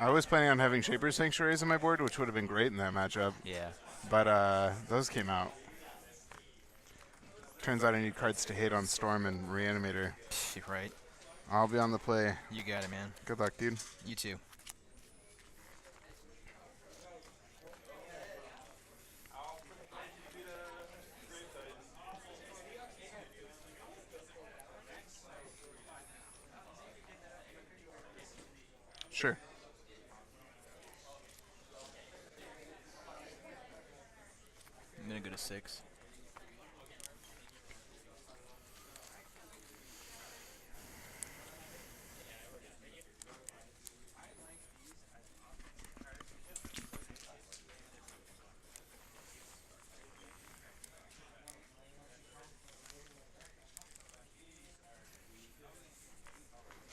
I was planning on having Shaper Sanctuaries on my board, which would have been great in that matchup. Yeah. But those came out. Turns out I need cards to hate on Storm and Reanimator. You're right. I'll be on the play. You got it, man. Good luck, dude. You too. Sure. I'm gonna go to 6.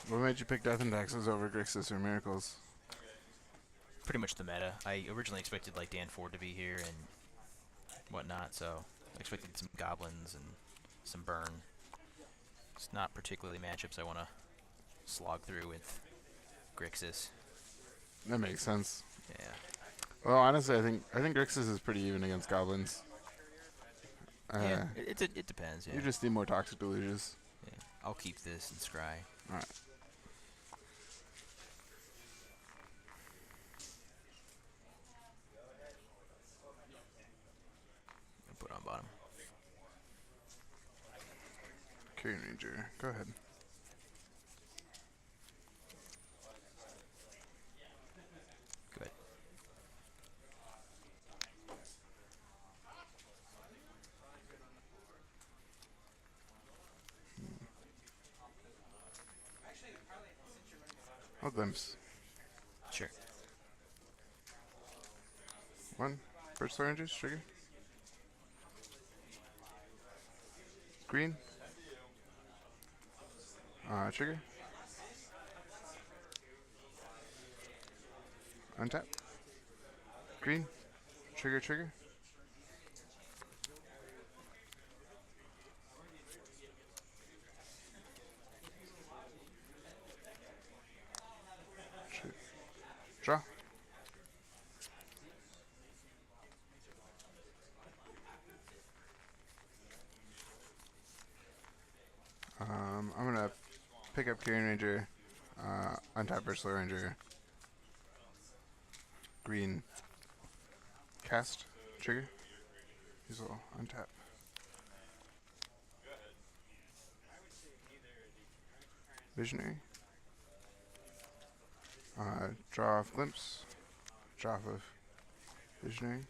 What made you pick Death and Taxes over Grixis or Miracles? Pretty much the meta. I originally expected like Dan Ford to be here and whatnot, so I expected some goblins and some burn. It's not particularly matchups I want to slog through with Grixis. That makes sense. Yeah. Well, honestly, I think Grixis is pretty even against goblins. Yeah. It depends. Yeah. You just need more Toxic Deluges. Yeah. I'll keep this and scry. All right. I'll put on bottom. Carrion Ranger. Go ahead. Good. I'll glimpse. Sure. One. First Rangers. Trigger. Green. Trigger. Untap. Green. Trigger, trigger. Draw. I'm gonna pick up Carrion Ranger, untap Versatile Ranger, green, cast, trigger, use a little untap. Visionary, draw off Glimpse, draw off of Visionary.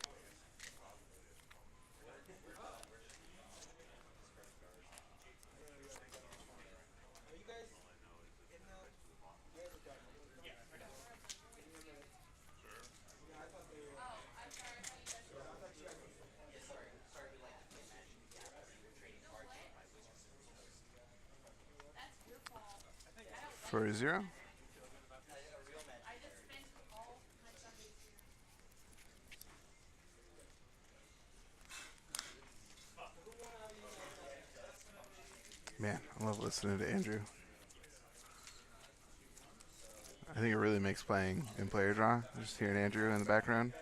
For a 0. Man, I love listening to Andrew. I think it really makes playing in player draw. Just hearing Andrew in the background.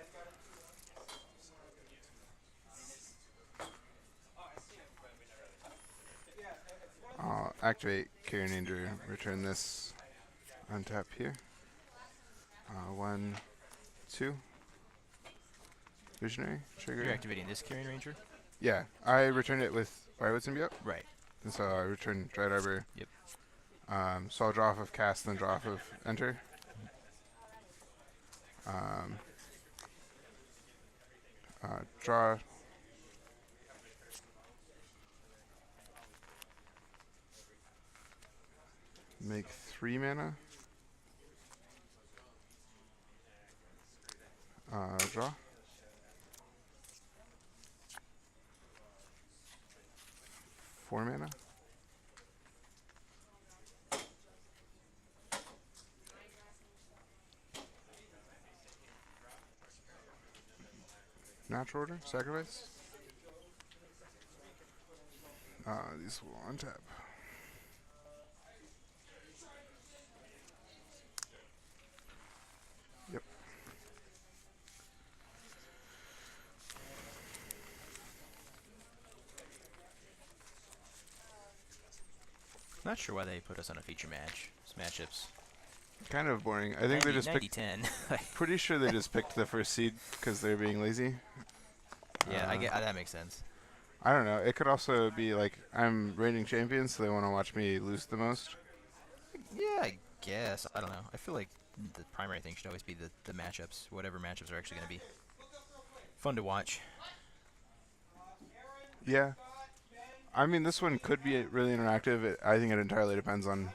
I'll activate Carrion Ranger, return this, untap here. 1, 2. Visionary, trigger. You're activating this Carrion Ranger? Yeah, I returned it with Wirewood Symbiote. Right. And so I returned Dread Arbor. Yep. So I'll draw off of Cast, then draw off of Enter. Draw. Make 3 mana. Draw. 4 mana. Natural order, sacrifice. These will untap. Not sure why they put us on a feature matchups. Kind of boring. I think they just picked. 90-10. Pretty sure they just picked the first seed because they're being lazy. Yeah, I get that makes sense. I don't know. It could also be like I'm reigning champion, so they want to watch me lose the most. Yeah, I guess. I don't know. I feel like the primary thing should always be the matchups. Whatever matchups are actually going to be fun to watch. Yeah. I mean, this one could be really interactive. I think it entirely depends on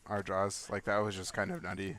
our draws. Like, that was just kind of nutty.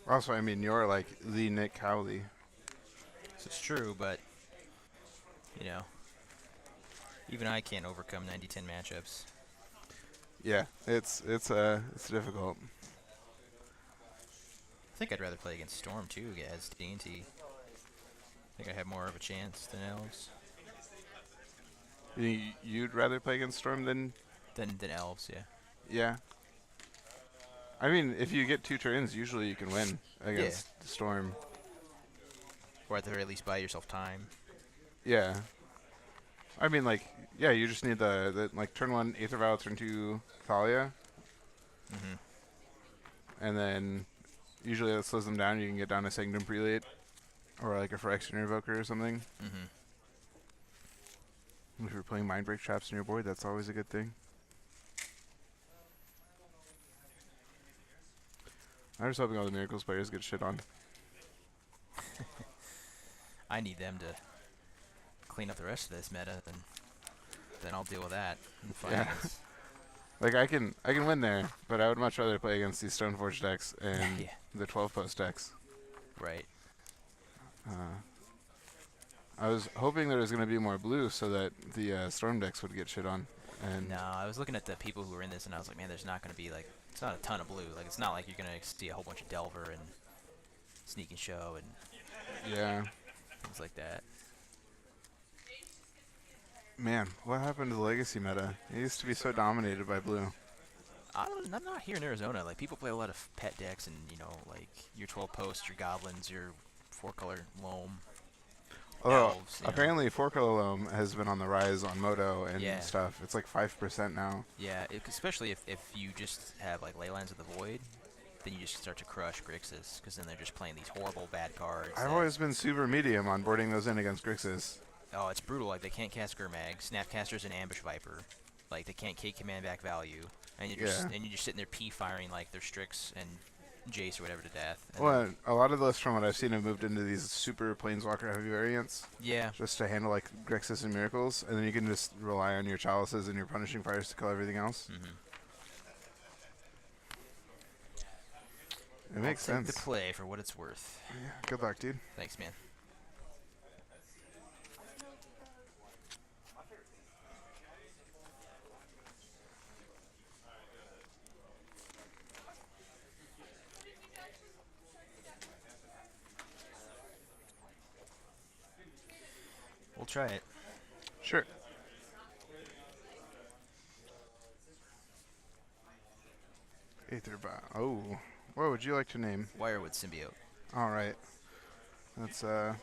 Also, I mean, you're like the Nick Crowley. It's true, but, you know, even I can't overcome 90-10 matchups. Yeah, it's difficult. I think I'd rather play against Storm, too, as D&T. I think I have more of a chance than Elves. You'd rather play against Storm than Elves, yeah. Yeah. I mean, if you get 2 turns, usually you can win against Storm. Or at the very least buy yourself time. Yeah. I mean, like, yeah, you just need the like, turn 1, Aether Vial, turn 2, Thalia. Mm-hmm. And then usually that slows them down. You can get down a Sanctum Prelate or like a Phyrexian Invoker or something. Mm-hmm. If you're playing Mind Break traps on your board, that's always a good thing. I'm just hoping all the Miracles players get shit on. I need them to clean up the rest of this meta, then I'll deal with that. Yeah. Like, I can win there, but I would much rather play against these Stoneforge decks and the 12-post decks. Right. I was hoping there was going to be more blue so that the Storm decks would get shit on. And no, I was looking at the people who were in this, and I was like, man, there's not going to be, like, it's not a ton of blue. Like, it's not like you're going to see a whole bunch of Delver and Sneak and Show and things like that. Man, what happened to the Legacy meta? It used to be so dominated by blue. I'm not here in Arizona. Like, people play a lot of pet decks and, you know, like, your 12 posts, your goblins, your 4-color loam. Although, Elves, apparently 4-color loam has been on the rise on Moto and stuff. It's like 5% now. Yeah, especially if you just have, like, Leylands of the Void, then you just start to crush Grixis, because then they're just playing these horrible bad cards. I've always been super medium on boarding those in against Grixis. Oh, it's brutal. Like, they can't cast Gurmag. Snapcaster's an Ambush Viper. Like, they can't K command back value. And you're just sitting there P-firing, like, their Strix and Jace or whatever to death. And well, a lot of those, from what I've seen, have moved into these super Planeswalker heavy variants. Yeah. Just to handle, like, Grixis and Miracles. And then you can just rely on your Chalices and your Punishing Fires to kill everything else. Mm-hmm. It makes sense. Take the play for what it's worth. Yeah, good luck, dude. Thanks, man. We'll try it. Sure. Aether Vial. Oh. What would you like to name? Wirewood Symbiote. All right. That's, Go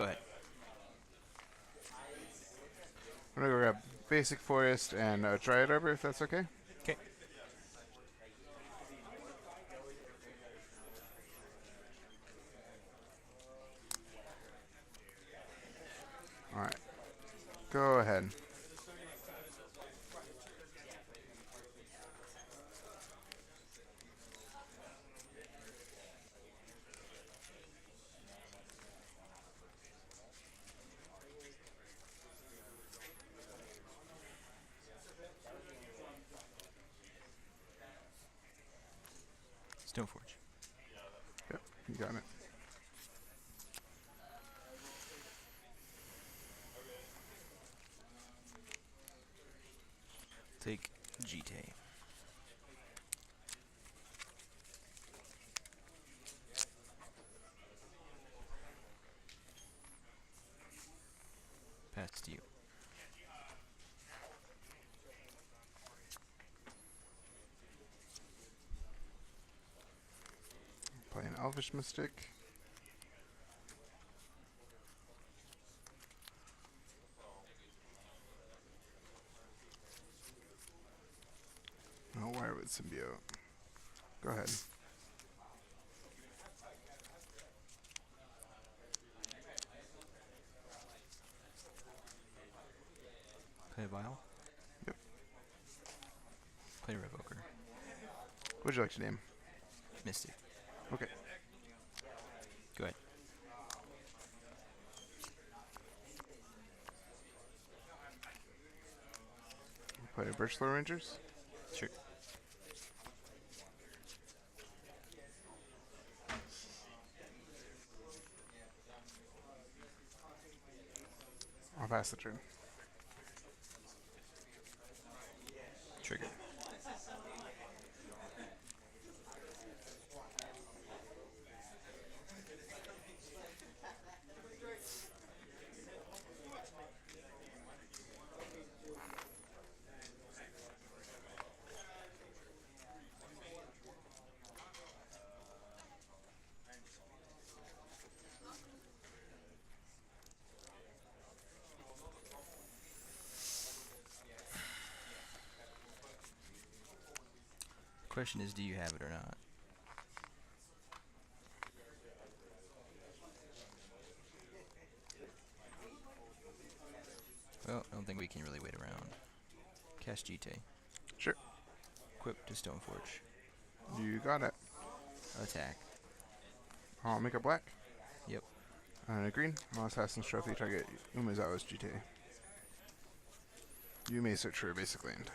ahead. I'm going to go grab Basic Forest and Dryad Arbor, if that's okay. Okay. Go ahead. Stoneforge. Yep, you got it. Take GT. Pass to you. Play an Elvish Mystic. Oh, Wirewood Symbiote. Go ahead. Play Vial. Yep. Play Revoker. What would you like to name? Mystic. Okay. Go ahead. Play Birchlow Rangers. Sure. I'll pass the turn. Trigger. Question is, do you have it or not? Well, I don't think we can really wait around. Cast GT. Sure. Equip to Stoneforge. You got it. Attack. I'll make a black. Yep. And a green. I'll Assassin's Trophy target Umezawa's GTA. You may search for a basic land.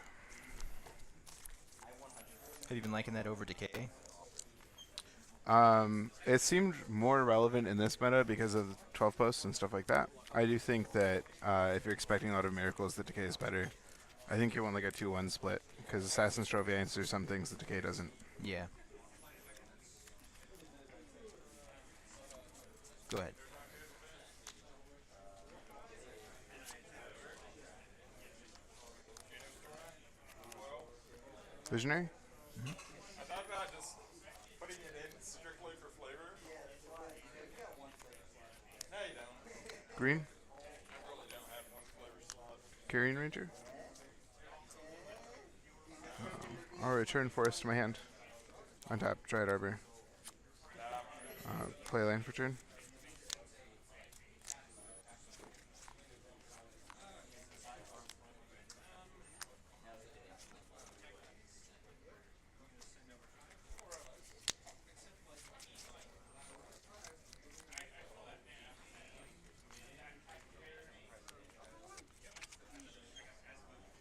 Have you been liking that over Decay? It seemed more relevant in this meta because of the 12 posts and stuff like that. I do think that if you're expecting a lot of miracles, the Decay is better. I think you want like a 2-1 split because Assassin's Trophy answers some things the Decay doesn't. Yeah. Go ahead. Visionary? Mm-hmm. I thought about just putting it in strictly for flavor. No, you don't. Green? I really don't have one flavor slot. Carrion Ranger? I'll return Forest to my hand. Untap, Dryad Arbor. Play a land for turn.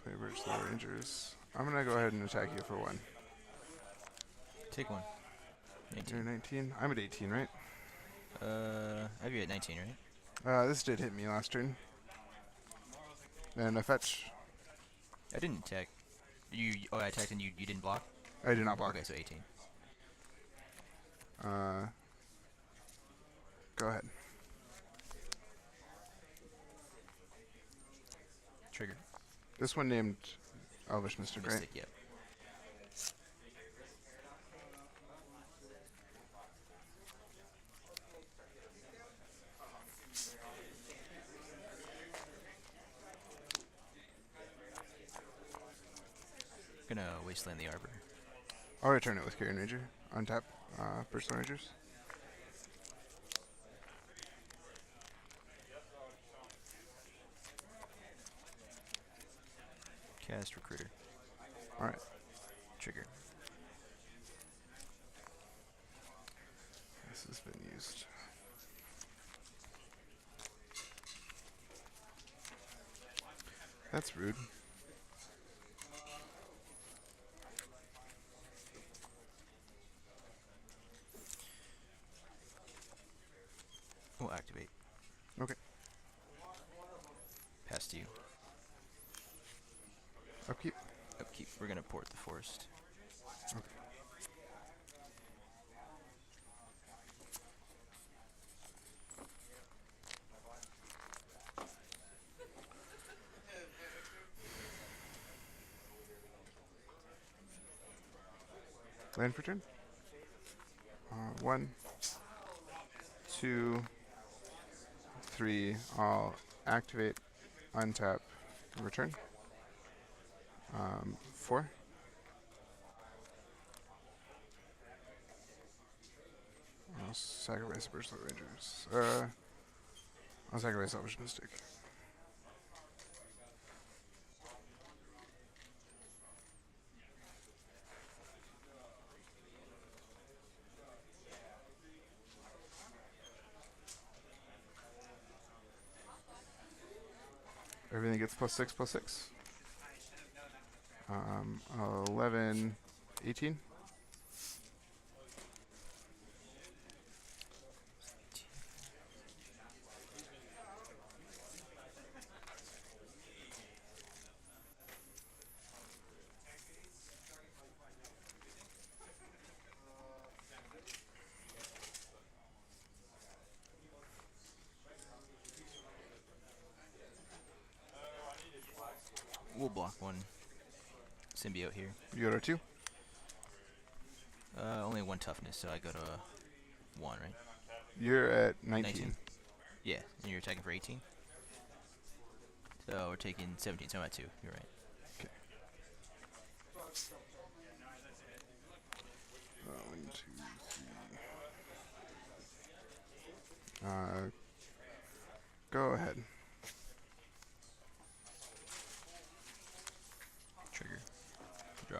Play Birchlow Rangers. I'm gonna go ahead and attack you for 1. Take one. You're 19. 19. I'm at 18, right? I have you at 19, right? This did hit me last turn. And a fetch. I didn't attack. Oh, I attacked and you didn't block? I did not block. Okay, so 18. Go ahead. Trigger. This one named Elvish Mystic, right? Mystic, yep. Gonna wasteland the arbor. I'll return it with Carrion Ranger. Untap, Birchlow Rangers. Cast Recruiter. All right. Trigger. This has been used. That's rude. We'll activate. Okay. Pass to you. Upkeep. Upkeep. We're gonna port the forest. Okay. Land for turn. 1, 2, 3. I'll activate, untap, return. 4. I'll sacrifice Bursal Rangers. I'll sacrifice Selfish Mystic. Everything gets +6/+6. 11, 18. We'll block one symbiote here. You go to 2. Only 1 toughness, so I go to 1, right? You're at 19. Yeah, and you're attacking for 18. So we're taking 17, so I'm at 2. You're right. Okay. 1, 2, 3. Go ahead. Trigger. Draw.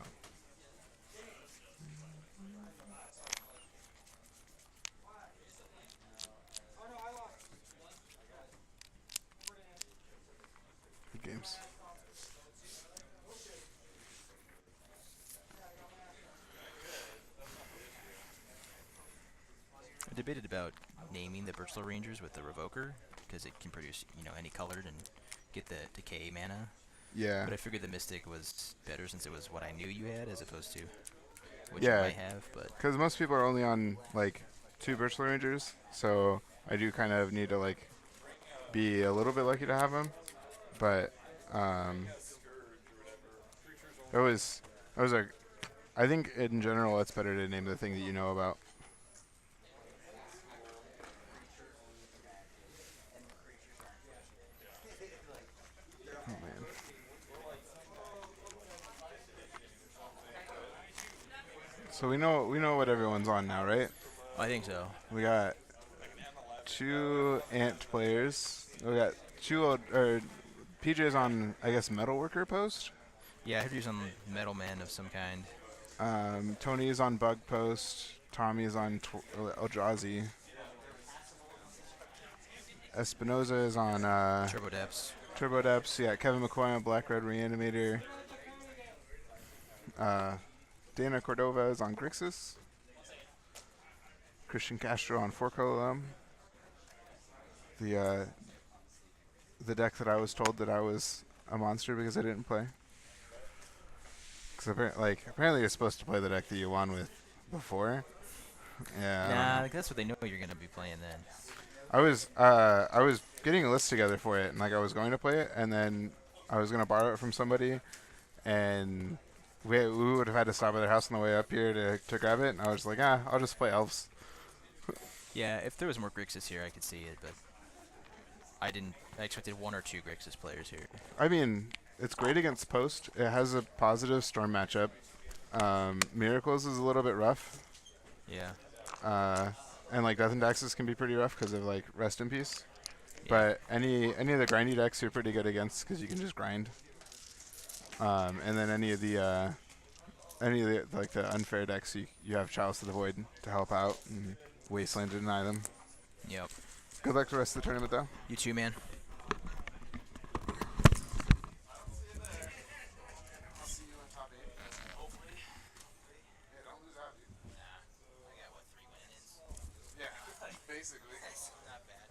Good games. I debated about naming the Birchlow Rangers with the Revoker, because it can produce, any colored and get the decay mana. Yeah. But I figured the Mystic was better since it was what I knew you had as opposed to what you Yeah. might have. But Because most people are only on, 2 Birchlow Rangers, so I do kind of need to, be a little bit lucky to have them. But, I think in general it's better to name the thing that you know about. Oh, man. So we know what everyone's on now, right? I think so. We got 2 Ant players. We got 2 PJ's on, I guess, Metalworker post. Yeah, I heard he was on Metal Man of some kind. Tony is on Bug post. Tommy is on Eldrazi. Espinoza is on Turbo Depths. Turbo Depths. Yeah, Kevin McCoy on Black Red Reanimator. Dana Cordova is on Grixis. Christian Castro on Forco. The deck that I was told that I was a monster because I didn't play. Because apparently you're supposed to play the deck that you won with before. Yeah. Nah, that's what they know you're gonna be playing then. I was getting a list together for it, and I was going to play it, and then I was gonna borrow it from somebody, and we would have had to stop at their house on the way up here to grab it, and I was like, I'll just play Elves. Yeah, if there was more Grixis here, I could see it, but I didn't. I expected 1 or 2 Grixis players here. I mean, it's great against Post. It has a positive Storm matchup. Miracles is a little bit rough. Yeah. And Death and Daxes can be pretty rough because of Rest in Peace. Yeah. But any of the grindy decks you're pretty good against because you can just grind. And then like the unfair decks, you have Chalice of the Void to help out, and Wasteland to deny them. Yep. Good luck the rest of the tournament, though. You too, man. I'll see you in top 8. Hopefully. Yeah, don't lose out, dude. I got, what, 3 win-ins? Yeah, basically. Not bad.